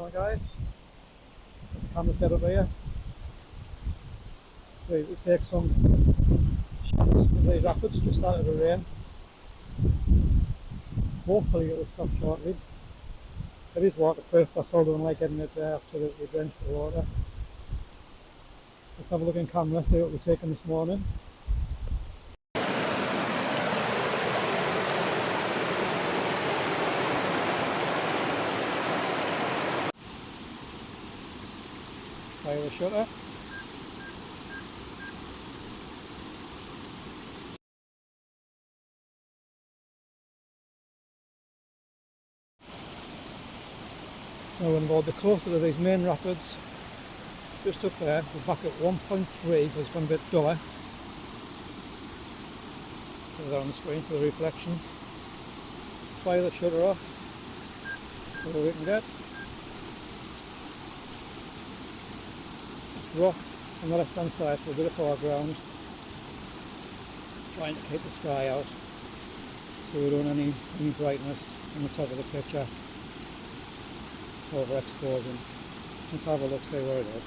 morning guys. Got the camera set up here. We take some shots of these rapids. Just started to rain. Hopefully it will stop shortly. It is waterproof, I still don't like getting it absolutely drenched with water. Let's have a look in camera, see what we're taking this morning. Fire the shutter. So we're going to go a bit closer to these main rapids. Just up there, we're back at 1.3, but it's gone a bit duller. So they're on the screen for the reflection. Fire the shutter off, see what we can get. Rock on the left hand side for a bit of foreground. Trying to keep the sky out so we don't have any brightness on the top of the picture overexposing. Let's have a look, see where it is.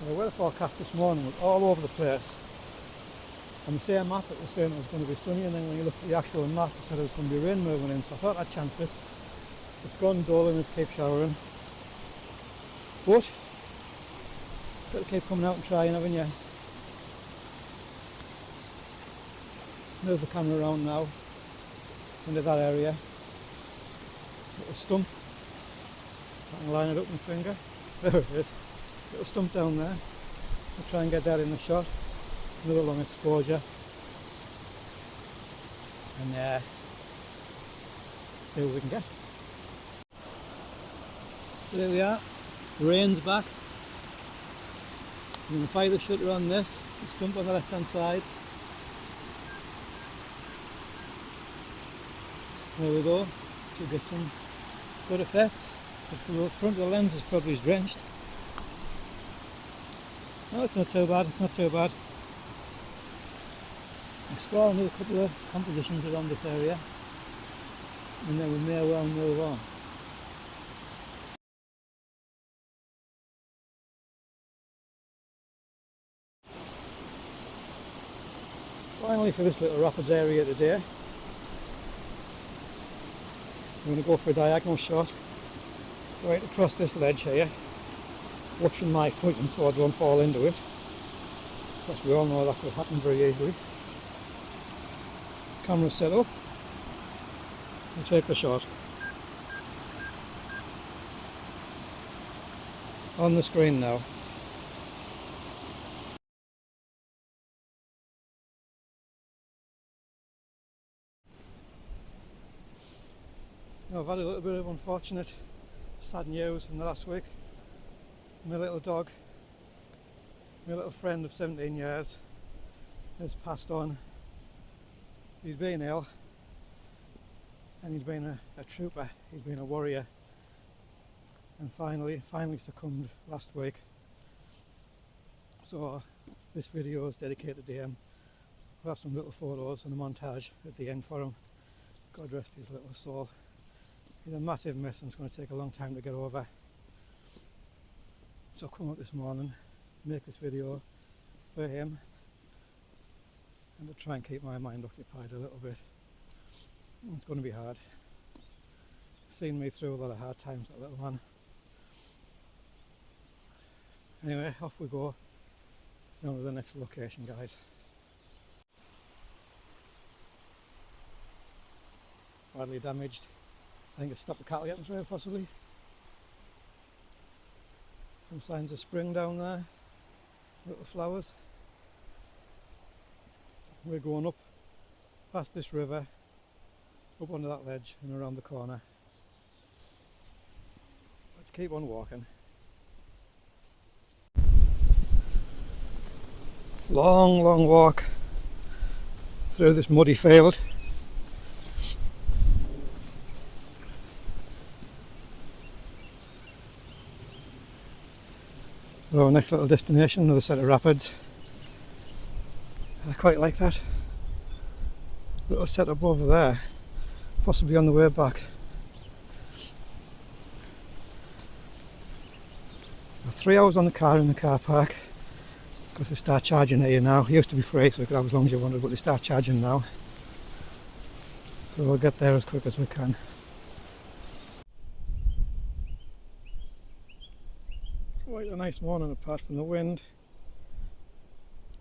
The weather forecast this morning was all over the place. On the same map it was saying it was going to be sunny, and then when you looked at the actual map it said it was going to be rain moving in, so I thought I'd chance it. It's gone dull and it's kept showering. But got to keep coming out and trying, haven't you? Move the camera around now into that area. Little stump. I can line it up with my finger. There it is. Little stump down there. I'll try and get that in the shot. Another long exposure. And see what we can get. So there we are. The rain's back. I'm going to fire the shutter on this. The stump on the left hand side. There we go. Should get some good effects. The front of the lens is probably drenched. No, it's not too bad. It's not too bad. Explore another couple of compositions around this area, and then we may well move on. Finally, for this little rapids area today, I'm going to go for a diagonal shot right across this ledge here, watching my footing so I don't fall into it, because we all know that could happen very easily. Camera set up, and take the shot. On the screen now. I've had a little bit of unfortunate, sad news in the last week. My little dog, my little friend of 17 years, has passed on. He's been ill, and he's been a trooper, he's been a warrior, and finally succumbed last week. So this video is dedicated to him. We'll have some little photos and a montage at the end for him. God rest his little soul. He's a massive miss, and it's going to take a long time to get over. So come up this morning, make this video for him, and to try and keep my mind occupied a little bit. It's going to be hard. Seen me through a lot of hard times, that little man. Anyway, off we go. Down to the next location, guys. Badly damaged. I think it's stopped the cattle getting through, possibly. Some signs of spring down there. Little flowers. We're going up past this river, up onto that ledge and around the corner. Let's keep on walking. Long walk through this muddy field. So next little destination, another set of rapids. I quite like that. little setup over there, possibly on the way back. 3 hours on the car in the car park, because they start charging here now. It used to be free, so you could have as long as you wanted, but they start charging now. So we'll get there as quick as we can. Quite a nice morning apart from the wind.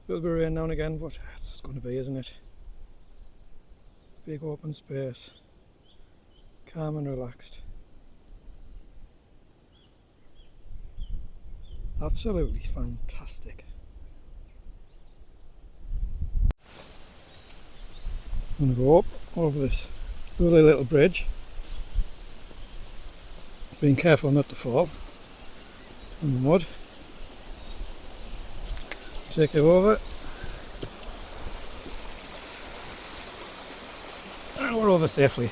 A little bit of rain now and again, but it's just going to be, isn't it? Big open space, calm and relaxed. Absolutely fantastic. I'm going to go up over this lovely little bridge, being careful not to fall in the mud. Take it over, and we're over safely.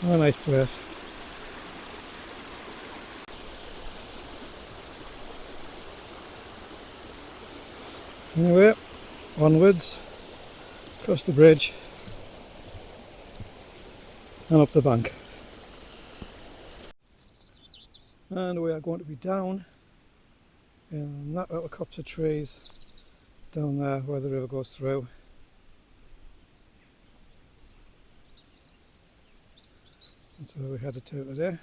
What a nice place. Anyway, onwards, across the bridge and up the bank. And we are going to be down in that little copse of trees down there where the river goes through. That's where we headed to today.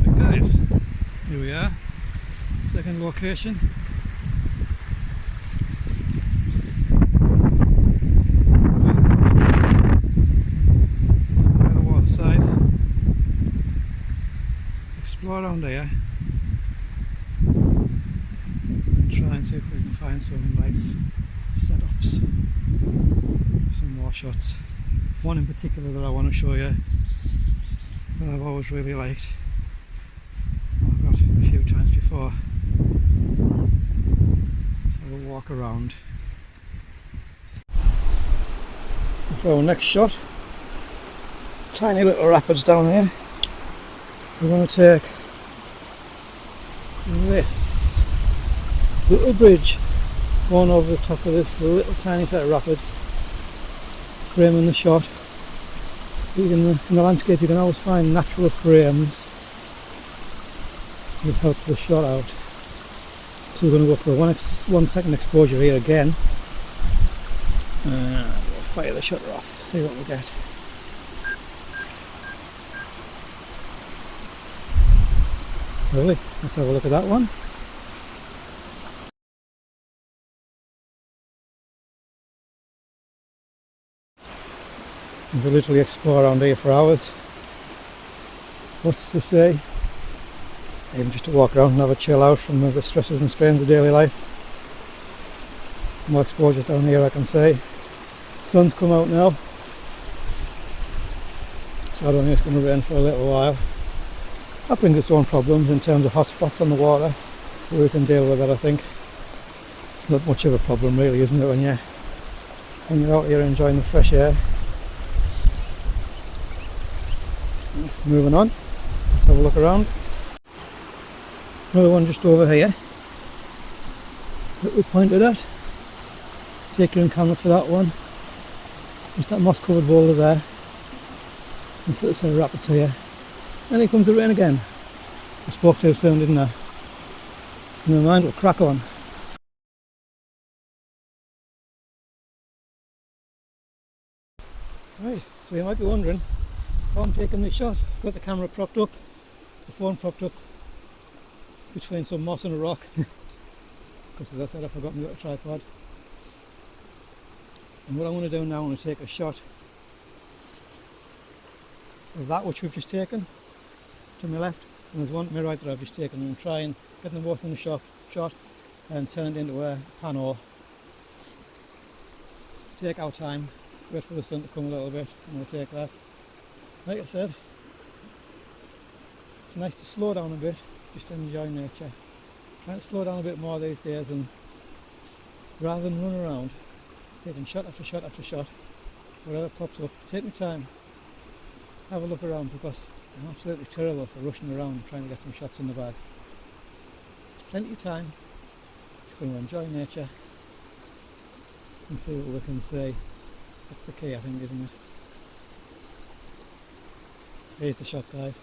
Right guys, here we are, second location. By the waterside. Explore around here and try and see if we can find some nice setups, some more shots. One in particular that I want to show you that I've always really liked. I've got a few times before. Let's have a walk around. For our next shot, tiny little rapids down here. We're going to take this little bridge going over the top of this little tiny set of rapids, framing the shot. In the landscape you can always find natural frames that help the shot out. So we're going to go for a 1 second exposure here again. We'll fire the shutter off, see what we get. Lovely, let's have a look at that one. We could literally explore around here for hours. What's to say? Even just to walk around and have a chill out from the stresses and strains of daily life. More exposures down here, I can say. Sun's come out now, so I don't think it's going to rain for a little while. That brings its own problems in terms of hot spots on the water, but we can deal with that, I think. It's not much of a problem really, isn't it, when you're out here enjoying the fresh air. Moving on, let's have a look around. Another one just over here that we pointed at. Take your own camera for that one. Just that moss covered boulder there. This little set of rapids here. And here comes the rain again. I spoke too soon, didn't I? Never mind, we'll crack on. Right, so you might be wondering how I'm taking this shot. I've got the camera propped up, the phone propped up between some moss and a rock. Because as I said, I forgot my little tripod. And what I want to do now, I want to take a shot of that which we've just taken to my left, and there's one to my right that I've just taken, and try and get them both in the shot and turn it into a pano. Take our time, wait for the sun to come a little bit, and we'll take that. Like I said, it's nice to slow down a bit, just enjoy nature. Trying to slow down a bit more these days and rather than run around taking shot after shot after shot, whatever pops up, take my time, have a look around, because I'm absolutely terrible for rushing around trying to get some shots in the bag. There's plenty of time, just going to enjoy nature and see what we can see. That's the key, I think, isn't it? Here's the shot, guys.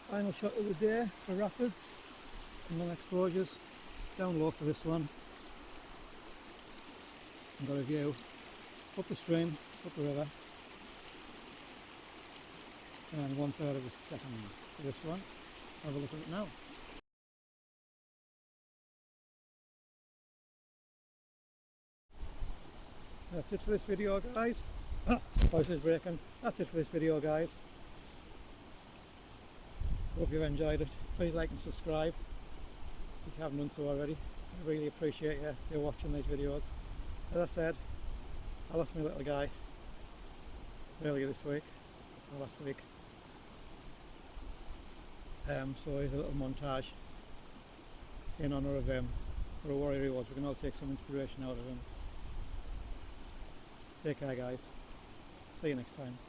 Final shot of the day for rapids and long exposures. Down low for this one. I've got a view up the stream, up the river, and 1/3 of a second for this one. Have a look at it now. That's it for this video, guys. Voice is breaking. That's it for this video, guys. Hope you've enjoyed it. Please like and subscribe if you haven't done so already. I really appreciate you watching these videos. As I said, I lost my little guy earlier this week, or last week. So here's a little montage in honour of him. What a warrior he was. We can all take some inspiration out of him. Take care, guys. See you next time.